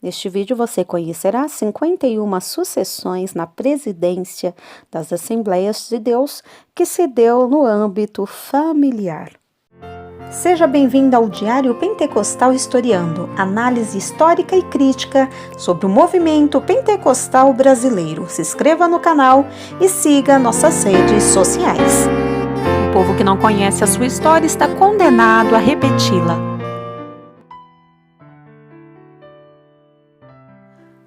Neste vídeo você conhecerá 51 sucessões na presidência das Assembleias de Deus que se deu no âmbito familiar. Seja bem-vindo ao Diário Pentecostal Historiando, análise histórica e crítica sobre o movimento pentecostal brasileiro. Se inscreva no canal e siga nossas redes sociais. O povo que não conhece a sua história está condenado a repeti-la.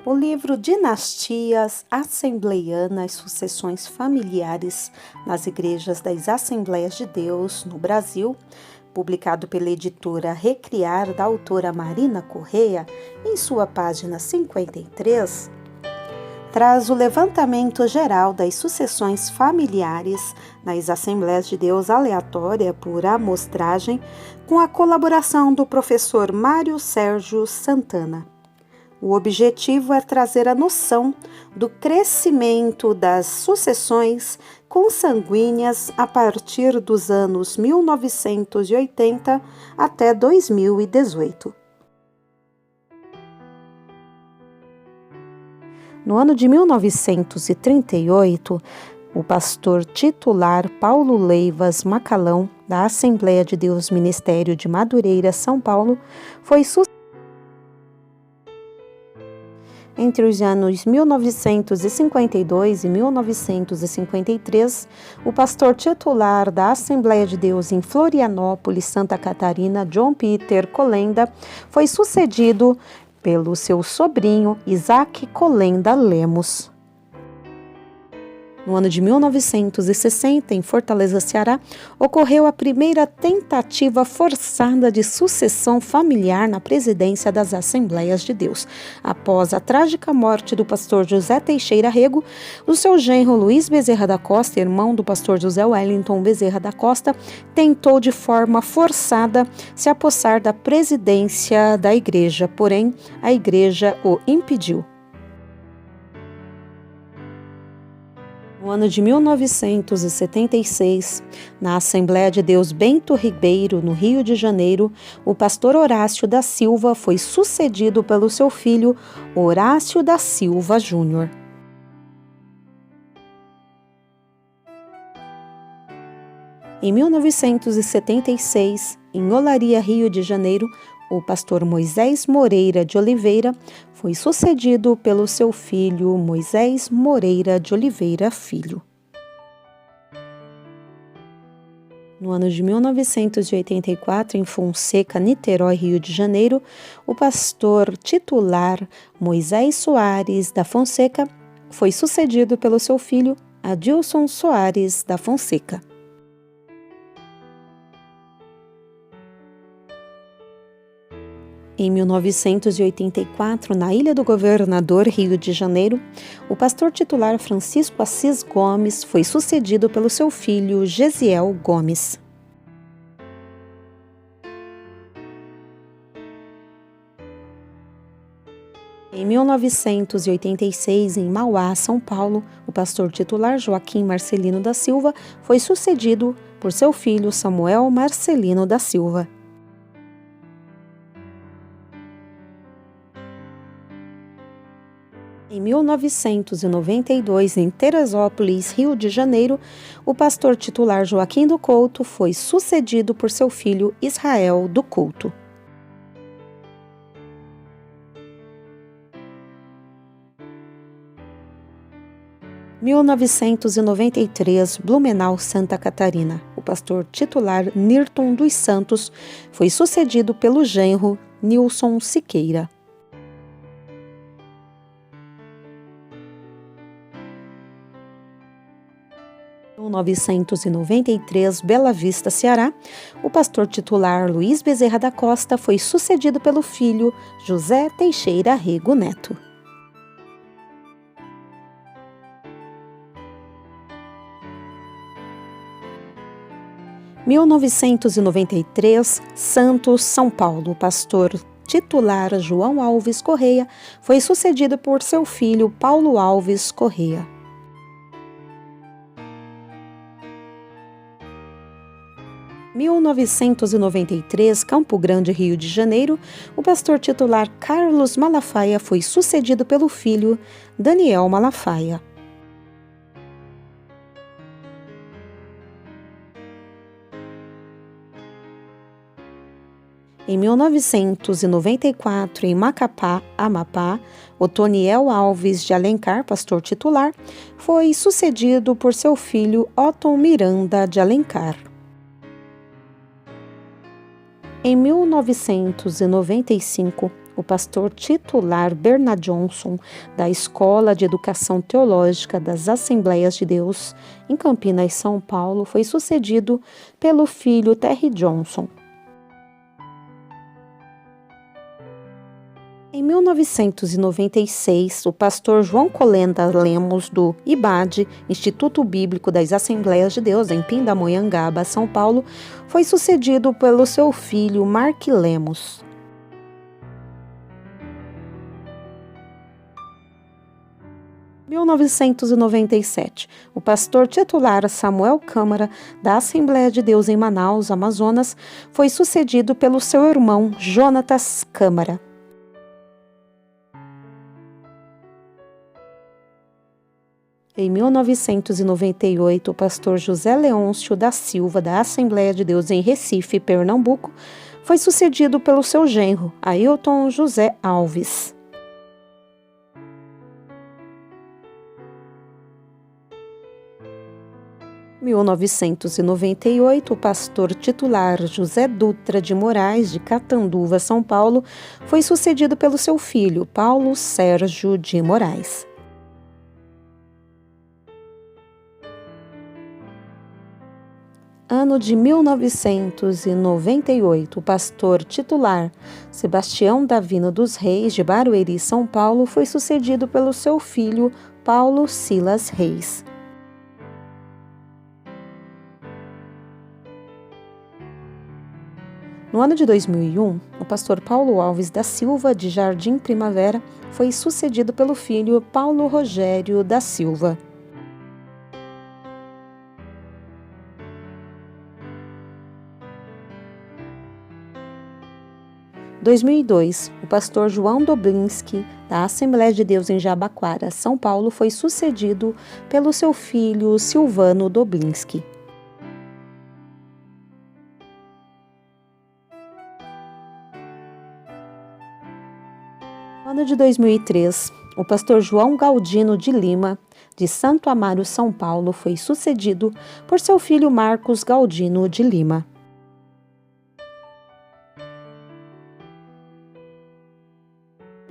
O livro Dinastias Assembleianas, Sucessões Familiares nas Igrejas das Assembleias de Deus no Brasil, publicado pela editora Recriar, da autora Marina Correia, em sua página 53, traz o levantamento geral das sucessões familiares nas Assembleias de Deus aleatória por amostragem, com a colaboração do professor Mário Sérgio Santana. O objetivo é trazer a noção do crescimento das sucessões consanguíneas a partir dos anos 1980 até 2018. No ano de 1938, o pastor titular Paulo Leivas Macalão, da Assembleia de Deus Ministério de Madureira, São Paulo, foi Entre os anos 1952 e 1953, o pastor titular da Assembleia de Deus em Florianópolis, Santa Catarina, John Peter Colenda, foi sucedido pelo seu sobrinho Isaac Colenda Lemos. No ano de 1960, em Fortaleza, Ceará, ocorreu a primeira tentativa forçada de sucessão familiar na presidência das Assembleias de Deus. Após a trágica morte do pastor José Teixeira Rego, o seu genro Luiz Bezerra da Costa, irmão do pastor José Wellington Bezerra da Costa, tentou de forma forçada se apossar da presidência da igreja, porém a igreja o impediu. No ano de 1976, na Assembleia de Deus Bento Ribeiro, no Rio de Janeiro, o pastor Horácio da Silva foi sucedido pelo seu filho Horácio da Silva Júnior. Em 1976, em Olaria, Rio de Janeiro, o pastor Moisés Moreira de Oliveira foi sucedido pelo seu filho Moisés Moreira de Oliveira Filho. No ano de 1984, em Fonseca, Niterói, Rio de Janeiro, o pastor titular Moisés Soares da Fonseca foi sucedido pelo seu filho Adilson Soares da Fonseca. Em 1984, na Ilha do Governador, Rio de Janeiro, o pastor titular Francisco Assis Gomes foi sucedido pelo seu filho Gesiel Gomes. Em 1986, em Mauá, São Paulo, o pastor titular Joaquim Marcelino da Silva foi sucedido por seu filho Samuel Marcelino da Silva. Em 1992, em Teresópolis, Rio de Janeiro, o pastor titular Joaquim do Couto foi sucedido por seu filho Israel do Couto. Em 1993, Blumenau, Santa Catarina, o pastor titular Nirton dos Santos foi sucedido pelo genro Nilson Siqueira. Em 1993, Bela Vista, Ceará, o pastor titular Luiz Bezerra da Costa foi sucedido pelo filho José Teixeira Rego Neto. Em 1993, Santos, São Paulo, o pastor titular João Alves Correia foi sucedido por seu filho Paulo Alves Correia. Em 1993, Campo Grande, Rio de Janeiro, o pastor titular Carlos Malafaia foi sucedido pelo filho Daniel Malafaia. Em 1994, em Macapá, Amapá, Otoniel Alves de Alencar, pastor titular, foi sucedido por seu filho Otton Miranda de Alencar. Em 1995, o pastor titular Bernard Johnson, da Escola de Educação Teológica das Assembleias de Deus, em Campinas, São Paulo, foi sucedido pelo filho Terry Johnson. Em 1996, o pastor João Colenda Lemos, do IBAD, Instituto Bíblico das Assembleias de Deus, em Pindamonhangaba, São Paulo, foi sucedido pelo seu filho Mark Lemos. Em 1997, o pastor titular Samuel Câmara, da Assembleia de Deus em Manaus, Amazonas, foi sucedido pelo seu irmão Jonatas Câmara. Em 1998, o pastor José Leôncio da Silva, da Assembleia de Deus em Recife, Pernambuco, foi sucedido pelo seu genro, Ailton José Alves. Em 1998, o pastor titular José Dutra de Moraes, de Catanduva, São Paulo, foi sucedido pelo seu filho, Paulo Sérgio de Moraes. Ano de 1998, o pastor titular Sebastião Davino dos Reis, de Barueri, São Paulo, foi sucedido pelo seu filho Paulo Silas Reis. No ano de 2001, o pastor Paulo Alves da Silva, de Jardim Primavera, foi sucedido pelo filho Paulo Rogério da Silva. Em 2002, o pastor João Doblinski, da Assembleia de Deus em Jabaquara, São Paulo, foi sucedido pelo seu filho Silvano Doblinski. No ano de 2003, o pastor João Galdino de Lima, de Santo Amaro, São Paulo, foi sucedido por seu filho Marcos Galdino de Lima.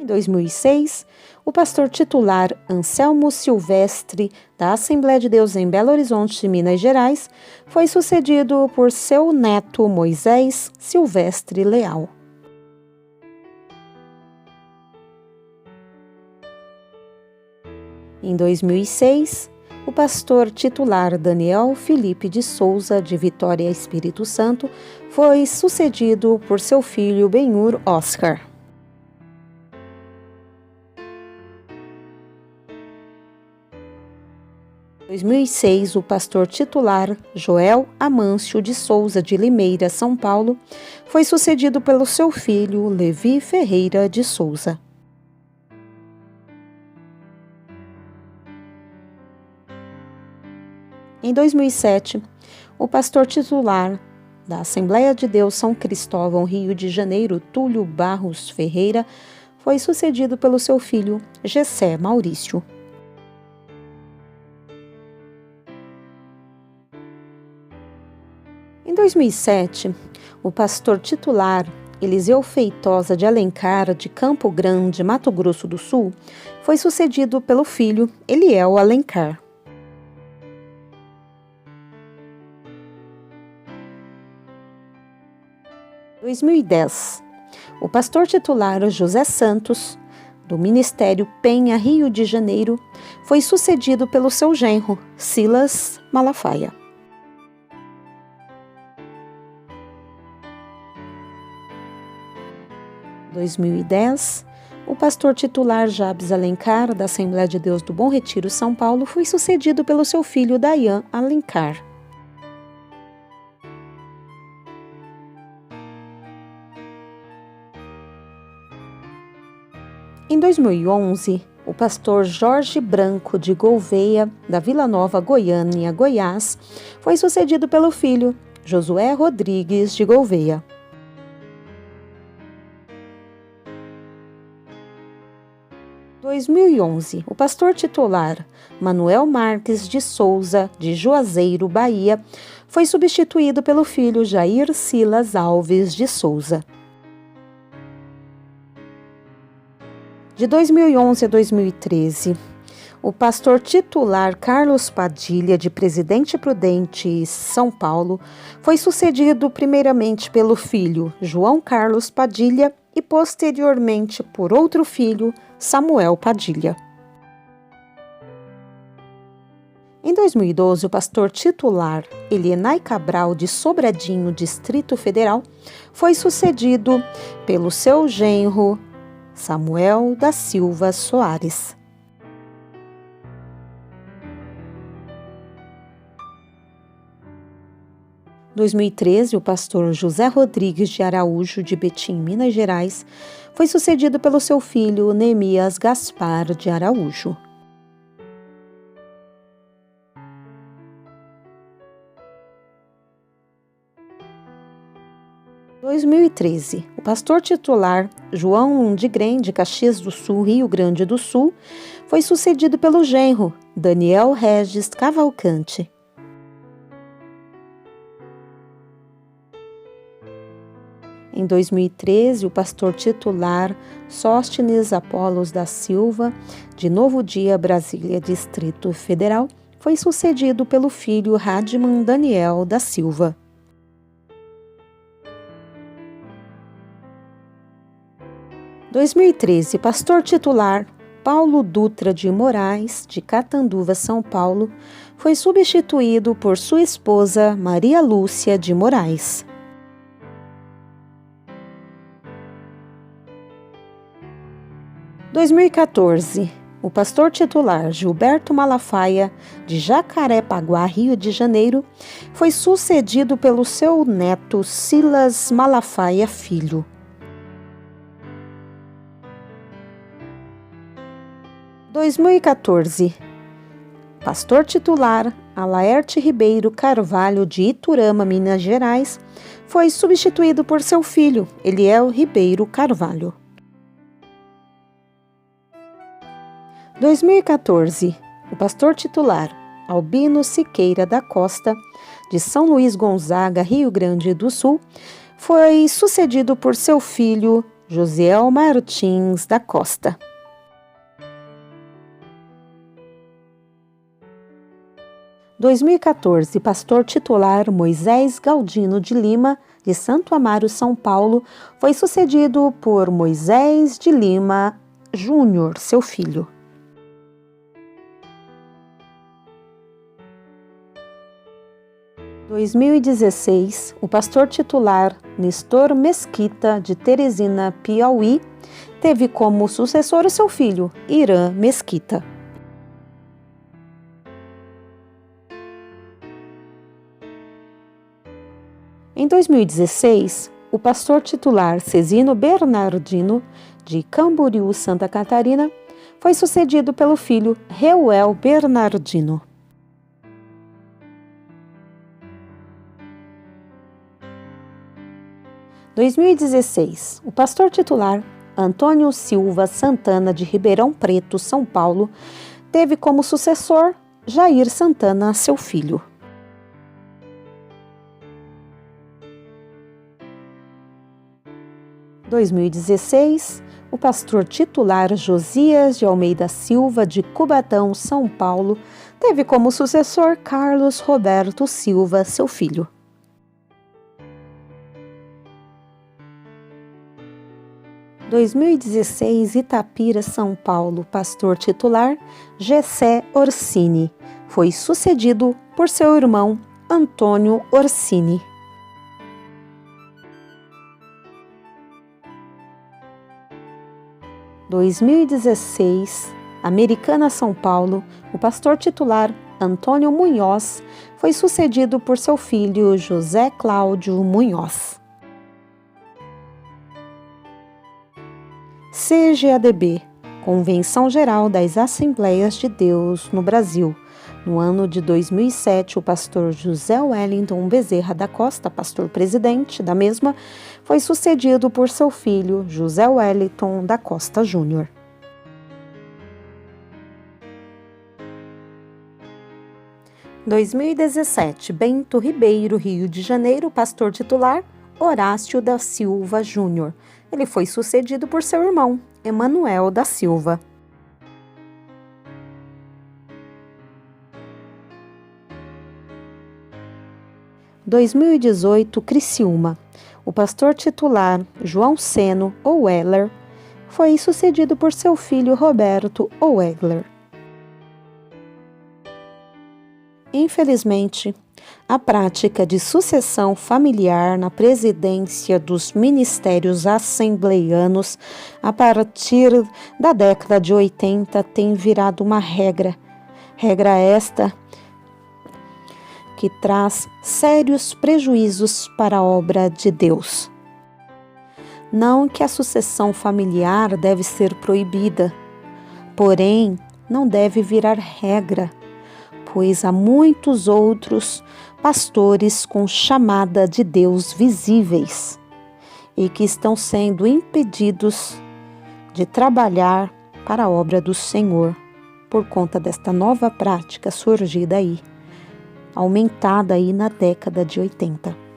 Em 2006, o pastor titular Anselmo Silvestre, da Assembleia de Deus em Belo Horizonte, Minas Gerais, foi sucedido por seu neto Moisés Silvestre Leal. Em 2006, o pastor titular Daniel Felipe de Souza, de Vitória, Espírito Santo, foi sucedido por seu filho Benhur Oscar. Em 2006, o pastor titular Joel Amâncio de Souza, de Limeira, São Paulo, foi sucedido pelo seu filho Levi Ferreira de Souza. Em 2007, o pastor titular da Assembleia de Deus São Cristóvão, Rio de Janeiro, Túlio Barros Ferreira, foi sucedido pelo seu filho Gessé Maurício. Em 2007, o pastor titular Eliseu Feitosa de Alencar, de Campo Grande, Mato Grosso do Sul, foi sucedido pelo filho Eliel Alencar. Em 2010, o pastor titular José Santos, do Ministério Penha, Rio de Janeiro, foi sucedido pelo seu genro, Silas Malafaia. Em 2010, o pastor titular Jabes Alencar, da Assembleia de Deus do Bom Retiro, São Paulo, foi sucedido pelo seu filho Dayan Alencar. Em 2011, o pastor Jorge Branco de Gouveia, da Vila Nova, Goiânia, Goiás, foi sucedido pelo filho, Josué Rodrigues de Gouveia. Em 2011, o pastor titular Manuel Marques de Souza, de Juazeiro, Bahia, foi substituído pelo filho Jair Silas Alves de Souza. De 2011 a 2013, o pastor titular Carlos Padilha, de Presidente Prudente, São Paulo, foi sucedido primeiramente pelo filho João Carlos Padilha e posteriormente por outro filho, Samuel Padilha. Em 2012, o pastor titular Elienay Cabral, de Sobradinho, Distrito Federal, foi sucedido pelo seu genro Samuel da Silva Soares. Em 2013, o pastor José Rodrigues de Araújo, de Betim, Minas Gerais, foi sucedido pelo seu filho Neemias Gaspar de Araújo. Em 2013, o pastor titular João Lundgren, de Caxias do Sul, Rio Grande do Sul, foi sucedido pelo genro Daniel Regis Cavalcante. Em 2013, o pastor titular Sóstenes Apolos da Silva, de Novo Dia, Brasília, Distrito Federal, foi sucedido pelo filho Radman Daniel da Silva. Em 2013, pastor titular Paulo Dutra de Moraes, de Catanduva, São Paulo, foi substituído por sua esposa Maria Lúcia de Moraes. Em 2014, o pastor titular Gilberto Malafaia, de Jacarepaguá, Rio de Janeiro, foi sucedido pelo seu neto Silas Malafaia Filho. Em 2014, pastor titular Alaerte Ribeiro Carvalho, de Iturama, Minas Gerais, foi substituído por seu filho Eliel Ribeiro Carvalho. 2014, o pastor titular Albino Siqueira da Costa, de São Luís Gonzaga, Rio Grande do Sul, foi sucedido por seu filho Josiel Martins da Costa. 2014, pastor titular Moisés Galdino de Lima, de Santo Amaro, São Paulo, foi sucedido por Moisés de Lima Júnior, seu filho. 2016, o pastor titular Nestor Mesquita, de Teresina, Piauí, teve como sucessor o seu filho, Irã Mesquita. Em 2016, o pastor titular Cezino Bernardino, de Camboriú, Santa Catarina, foi sucedido pelo filho Reuel Bernardino. Em 2016, o pastor titular Antônio Silva Santana, de Ribeirão Preto, São Paulo, teve como sucessor Jair Santana, seu filho. Em 2016, o pastor titular Josias de Almeida Silva, de Cubatão, São Paulo, teve como sucessor Carlos Roberto Silva, seu filho. 2016, Itapira, São Paulo, pastor titular Gessé Orsini, foi sucedido por seu irmão Antônio Orsini. Em 2016, Americana, São Paulo, o pastor titular Antônio Munhoz foi sucedido por seu filho José Cláudio Munhoz. CGADB, Convenção Geral das Assembleias de Deus no Brasil. No ano de 2007, o pastor José Wellington Bezerra da Costa, pastor-presidente da mesma, foi sucedido por seu filho, José Wellington da Costa Júnior. Em 2017, Bento Ribeiro, Rio de Janeiro, pastor titular, Horácio da Silva Júnior. Ele foi sucedido por seu irmão, Emanuel da Silva. Em 2018, Criciúma. O pastor titular, João Seno Oweller, foi sucedido por seu filho Roberto Oweller. Infelizmente, a prática de sucessão familiar na presidência dos ministérios assembleianos a partir da década de 80 tem virado uma regra. Regra esta que traz sérios prejuízos para a obra de Deus. Não que a sucessão familiar deve ser proibida, porém não deve virar regra, pois há muitos outros pastores com chamada de Deus visíveis e que estão sendo impedidos de trabalhar para a obra do Senhor por conta desta nova prática surgida aí, aumentada aí na década de 80.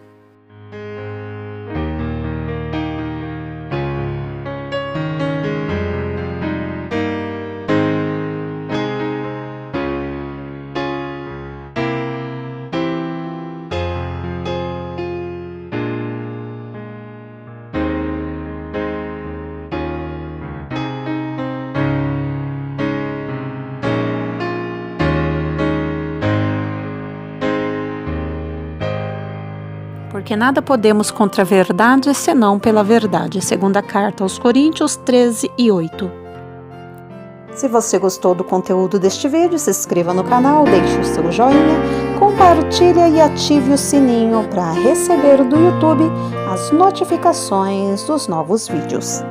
Porque nada podemos contra a verdade, senão pela verdade. Segunda carta aos Coríntios 13:8. Se você gostou do conteúdo deste vídeo, se inscreva no canal, deixe o seu joinha, compartilhe e ative o sininho para receber do YouTube as notificações dos novos vídeos.